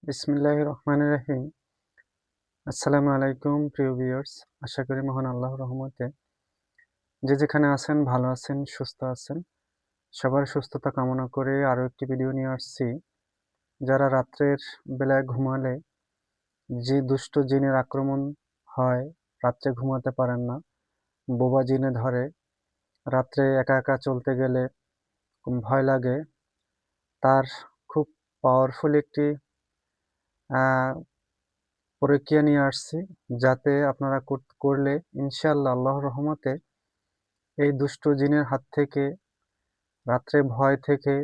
বিসমিল্লাহির রহমানির রহিম। আসসালামু আলাইকুম প্রিয় ভিউয়ার্স। আশা করি মহান আল্লাহর রহমতে যে যেখানে আছেন ভালো আছেন, সুস্থ আছেন। সবার সুস্থতা কামনা করে আরো একটি ভিডিও নিয়ে আসছি। যারা রাত্রের বেলায় ঘুমালে যে দুষ্ট জিনের আক্রমণ হয়, রাত্রে ঘুমাতে পারেন না, বোবা জিনে ধরে, রাত্রে একা একা চলতে গেলে ভয় লাগে, তার খুব পাওয়ারফুল একটি আহ প্রক্রিয়া নিয়ে আসছি, যাতে আপনারা করলে ইনশাআল্লাহ আল্লাহর রহমতে এই দুষ্ট জিনের হাত থেকে, রাত্রে ভয় থেকে,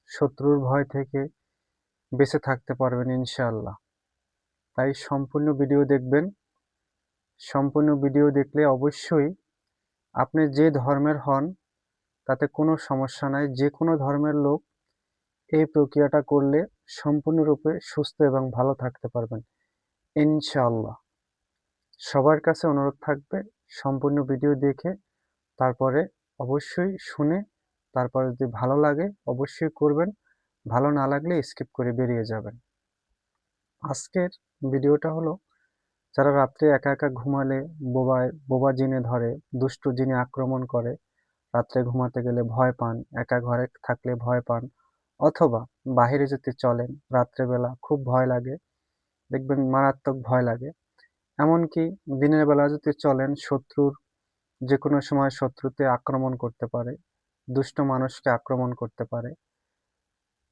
শত্রুর ভয় থেকে বেঁচে থাকতে পারবেন ইনশাআল্লাহ। তাই সম্পূর্ণ ভিডিও দেখবেন। সম্পূর্ণ ভিডিও দেখলে অবশ্যই আপনি যে ধর্মের হন তাতে কোনো সমস্যা নাই। যে কোনো ধর্মের লোক এই প্রক্রিয়াটা করলে সম্পূর্ণরূপে সুস্থ এবং ভালো থাকতে পারবেন ইনশাআল্লাহ। সবার কাছে অনুরোধ থাকবে সম্পূর্ণ ভিডিও দেখে তারপরে অবশ্যই শুনে, তারপরে যদি ভালো লাগে অবশ্যই করবেন, ভালো না লাগলে স্কিপ করে বেরিয়ে যাবেন। আজকের ভিডিওটা হলো, যারা রাত্রে একা একা ঘুমালে বোবা জিনে ধরে, দুষ্ট জিনে আক্রমণ করে, রাত্রে ঘুমাতে গেলে ভয় পান, একা ঘরে থাকলে ভয় পান, অথবা বাহিরে যদি চলেন রাত্রেবেলা খুব ভয় লাগে, দেখবেন মারাত্মক ভয় লাগে। এমনকি দিনের বেলা যদি চলেন যে কোনো সময় শত্রুতে আক্রমণ করতে পারে, দুষ্ট মানুষকে আক্রমণ করতে পারে।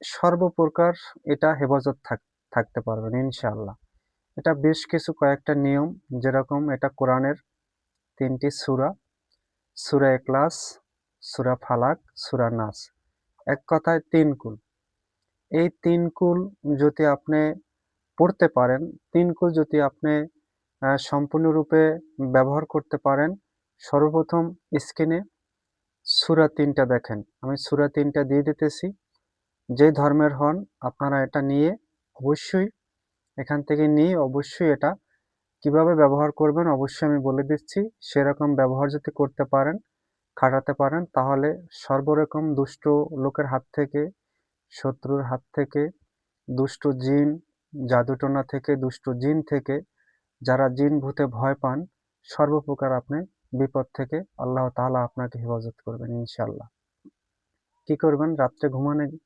সর্বপ্রকার এটা হেফাজত থাকতে পারবেন ইনশাআল্লাহ। এটা বেশ কিছু কয়েকটা নিয়ম, যেরকম এটা কোরআনের ৩টি সূরা, সূরা ইখলাস, সূরা ফালাক, সূরা নাস। এক কথায় ৩ কুল। এই ৩ কুল যদি আপনি পড়তে পারেন, ৩ কুল যদি আপনি সম্পূর্ণরূপে ব্যবহার করতে পারেন, সর্বপ্রথম স্ক্রিনে সূরা ৩টা দেখেন। আমি সূরা ৩টা দিয়ে দিতেছি। যে ধর্মের হন আপনারা এটা নিয়ে অবশ্যই, এখান থেকে নিয়ে অবশ্যই এটা কিভাবে ব্যবহার করবেন অবশ্যই আমি বলে দিচ্ছি। সেরকম ব্যবহার যদি করতে পারেন, খাটাতে পারেন, তাহলে সর্বরকম দুষ্ট লোকের হাত থেকে, শত্রুর হাত থেকে, দুষ্ট জিন, জাদুটোনা থেকে, দুষ্ট জিন থেকে, যারা জিন ভূতে ভয় পান, সর্বপ্রকার আপনি বিপদ থেকে আল্লাহ তাআলা আপনাকে হেফাজত করবেন ইনশাআল্লাহ। কি করবেন? রাত্রে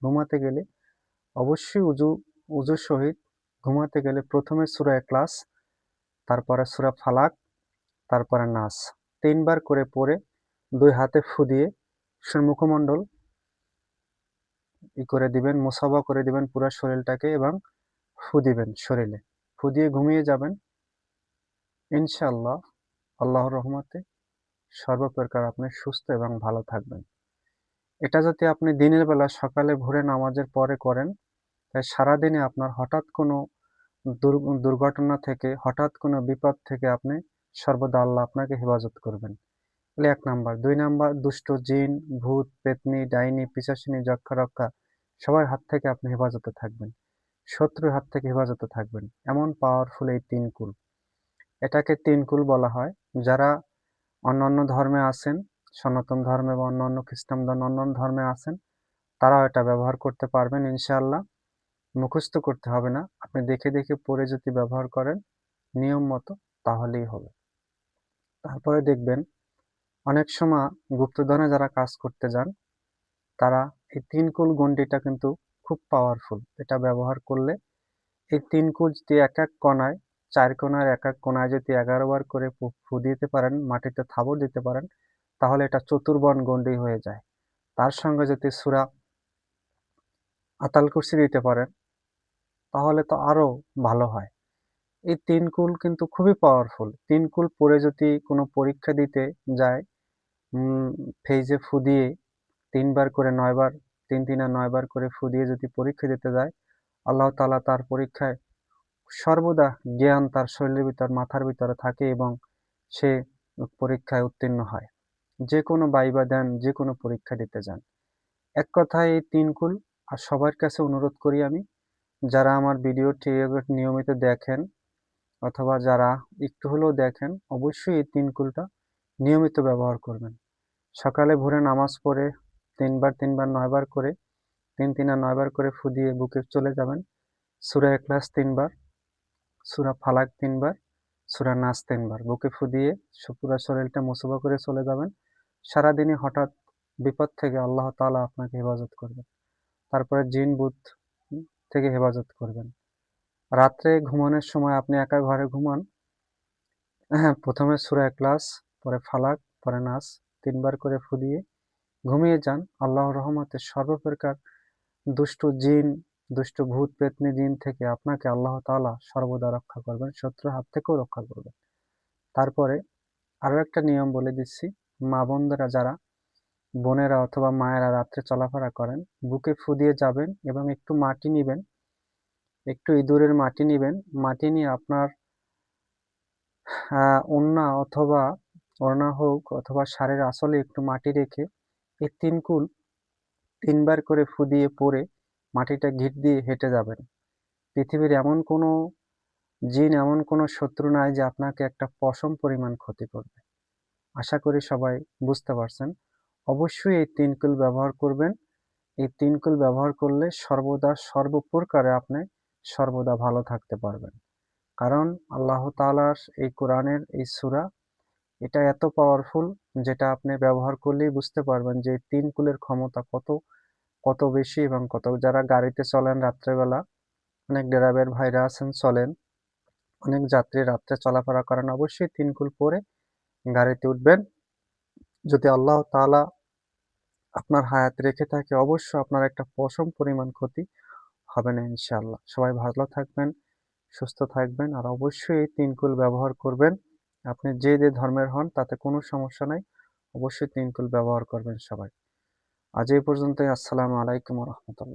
ঘুমাতে গেলে অবশ্যই উযুর সহিত ঘুমাতে গেলে প্রথমে সূরা ইখলাস, তারপরে সূরা ফালাক, তারপরে নাস ৩ বার করে পড়ে ২ হাতে ফু দিয়ে মুখমণ্ডল করে দিবেন, মুসাফা করে দিবেন পুরা শরীরটাকে, এবং ফু দিবেন শরীরে। ফু দিয়ে ঘুমিয়ে যাবেন ইনশাআল্লাহ। আল্লাহর রহমতে সর্বপ্রকার আপনি সুস্থ এবং ভালো থাকবেন। এটা যদি আপনি দিনের বেলা সকালে ভোরে নামাজের পরে করেন, তাই সারাদিনে আপনার হঠাৎ কোনো দুর্ঘটনা থেকে, হঠাৎ কোনো বিপদ থেকে আপনি সর্বদা আল্লাহ আপনাকে হেফাজত করবেন। তাহলে ১ নাম্বার। ২ নাম্বার, দুষ্ট জিন, ভূত, পেত্নী, ডাইনি, পিশাচিনী, যক্ষারক্ষা সবার হাত থেকে আপনি হেফাজতে থাকবেন। শত্রুর হাত থেকে হেফাজতে থাকবেন। এমন পাওয়ারফুল এই ৩ কুল। এটাকে ৩ কুল বলা হয়। যারা অন্যান্য ধর্মে আছেন, সনাতন ধর্মে বা অন্যান্য খ্রিস্টান অন্যান্য ধর্মে আছেন, তারাও এটা ব্যবহার করতে পারবেন ইনশাআল্লাহ। মুখস্থ করতে হবে না। আপনি দেখে দেখে পড়ে যদি ব্যবহার করেন নিয়ম মতো, তাহলেই হবে। তারপরে দেখবেন অনেক সময় গুপ্তধনে যারা কাজ করতে যান, তারা এই ৩ কুল গণ্ডিটা কিন্তু খুব পাওয়ারফুল। এটা ব্যবহার করলে এই ৩ কুল যদি এক কোণায়, ৪ কোণার এক কোণায় যদি ১১ বার করে ফু দিতে পারেন, মাটিতে থাবড় দিতে পারেন, তাহলে এটা চতুর্বর্ণ গণ্ডি হয়ে যায়। তার সঙ্গে যদি সূরা আতাল কুরসি দিতে পারেন, তাহলে তো আরো ভালো হয়। এই ৩ কুল কিন্তু খুবই পাওয়ারফুল। ৩ কুল পড়ে যদি কোনো পরীক্ষা দিতে যায়, ফেইজে ফু দিয়ে ৩ বার করে ৯ বার, ৩ ৩ আর ৯ বার করে ফু দিয়ে যদি পরীক্ষা দিতে যায়, আল্লাহ তাআলা তার পরীক্ষায় সর্বদা জ্ঞান তার শরীরের ভিতর, মাথার ভিতরে থাকে, এবং সে পরীক্ষায় উত্তীর্ণ হয়। যেকোনো ভাইবা দেন, যেকোনো পরীক্ষা দিতে যান। এক কথায় এই ৩ কুল। আর সবার কাছে অনুরোধ করি আমি, যারা আমার ভিডিওটি নিয়মিত দেখেন, অথবা যারা একটু হলেও দেখেন, অবশ্যই এই ৩ কুলটা নিয়মিত ব্যবহার করবেন। সকালে ভোরে নামাজ পড়ে ৩ বার ৩ বার ৯ বার করে, ৩ ৩ আর ৯ বার করে ফু দিয়ে বুকে চলে যাবেন। সূরা ইখলাস ৩ বার, সূরা ফালাক ৩ বার, সূরা নাস ৩ বার। বুকে ফু দিয়ে পুরা শরীরটা মুসুবা করে চলে যাবেন। সারাদিনই হঠাৎ বিপদ থেকে আল্লাহ তাআলা আপনাকে হেফাজত করবেন। তারপরে জিন ভূত থেকে হেফাজত করবেন। রাত্রে ঘুমানোর সময় আপনি একা ঘরে ঘুমান, হ্যাঁ, ১ম এ সূরা ইখলাস, পরে ফালাক, পরে নাস ৩ বার করে ফু দিয়ে ঘুমিয়ে যান। আল্লাহর রহমতে সর্বপ্রকার দুষ্ট জিন, দুষ্ট ভূত পেত্নী জিন থেকে আপনাকে আল্লাহ তাআলা সর্বদা রক্ষা করবেন, শত্রুর হাত থেকেও রক্ষা করবেন। তারপরে আরো একটা নিয়ম বলে দিচ্ছি, মা বোনদেরা যারা, বোনেরা অথবা মায়েরা রাত্রে চলাফেরা করেন, বুকে ফু দিয়ে যাবেন এবং একটু মাটি নিবেন, একটু ইঁদুরের মাটি নিবেন। মাটি নিয়ে আপনার ওড়না অথবা ওড়না হোক অথবা শাড়ির আঁচলে একটু মাটি রেখে এই ৩ কুল ৩ বার করে ফু দিয়ে পরে মাটিটা ঘিট দিয়ে হেঁটে যাবেন। পৃথিবীর এমন কোনো জিন, এমন কোনো শত্রু নাই যে আপনাকে একটা পশম পরিমাণ ক্ষতি করবে। আশা করি সবাই বুঝতে পারছেন। অবশ্যই এই ৩ কুল ব্যবহার করবেন। এই ৩ কুল ব্যবহার করলে সর্বদা সর্বপ্রকারে আপনি সর্বদা ভালো থাকতে পারবেন। কারণ আল্লাহ তাআলার এই কোরআনের এই সূরা, এটা এত পাওয়ারফুল, যেটা আপনি ব্যবহার করলেই বুঝতে পারবেন যে এই ৩ কুলের ক্ষমতা কত বেশি এবং কত। যারা গাড়িতে চলেন রাত্রেবেলা, অনেক ড্রাইভার ভাইরা আছেন চলেন, অনেক যাত্রী রাত্রে চলাফেরা করেন, অবশ্যই ৩ কুল পরে গাড়িতে উঠবেন। যদি আল্লাহ তাআলা আপনার হায়াত রেখে থাকে, অবশ্যই আপনার একটা পশম পরিমাণ ক্ষতি হবে না ইনশাআল্লাহ। সবাই ভালো থাকবেন, সুস্থ থাকবেন, আর অবশ্যই এই ৩ কুল ব্যবহার করবেন। আপনি যে ধর্মের হন তাতে কোনো সমস্যা নাই। অবশ্যই ৩ কুল ব্যবহার করবেন সবাই। আজ এই পর্যন্তই। আসসালামু আলাইকুম ওয়া রাহমাতুল্লাহ।